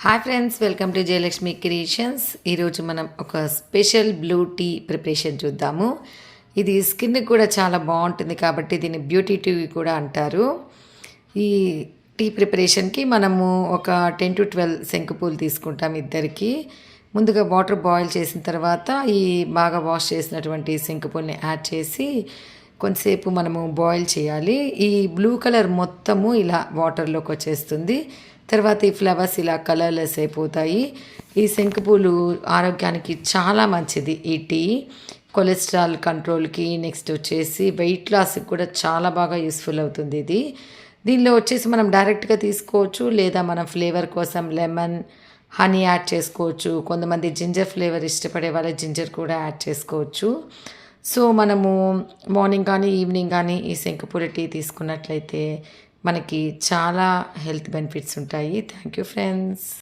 Hi friends, welcome to Jayalakshmi creations. ఈరోజు మనం ఒక స్పెషల్ బ్లూ టీ ప్రిపరేషన్ చూద్దాము. ఇది స్కిన్కి కూడా చాలా బాగుంటుంది కాబట్టి దీన్ని బ్యూటీ టీ కూడా అంటారు. ఈ టీ ప్రిపరేషన్కి మనము ఒక 10 to 12 శంకుపూలు తీసుకుంటాం ఇద్దరికి. ముందుగా వాటర్ బాయిల్ చేసిన తర్వాత ఈ బాగా వాష్ చేసినటువంటి శంకుపూలని యాడ్ చేసి కొంతసేపు మనము బాయిల్ చేయాలి. ఈ బ్లూ కలర్ మొత్తము ఇలా వాటర్లోకి వచ్చేస్తుంది. తర్వాత ఈ ఫ్లవర్స్ ఇలా కలర్లెస్ అయిపోతాయి. ఈ శంకుపూలు ఆరోగ్యానికి చాలా మంచిది. ఈ టీ కొలెస్ట్రాల్ కంట్రోల్కి, నెక్స్ట్ వచ్చేసి వెయిట్ లాస్కి కూడా చాలా బాగా యూస్ఫుల్ అవుతుంది ఇది. దీనిలో వచ్చేసి మనం డైరెక్ట్గా తీసుకోవచ్చు, లేదా మనం ఫ్లేవర్ కోసం లెమన్, హనీ యాడ్ చేసుకోవచ్చు. కొంతమంది జింజర్ ఫ్లేవర్ ఇష్టపడే వాళ్ళ జింజర్ కూడా యాడ్ చేసుకోవచ్చు. సో మనము మార్నింగ్ కానీ ఈవినింగ్ కానీ ఈ శంకుపూల టీ తీసుకున్నట్లయితే మనకి చాలా హెల్త్ బెనిఫిట్స్ ఉంటాయి. Thank you friends.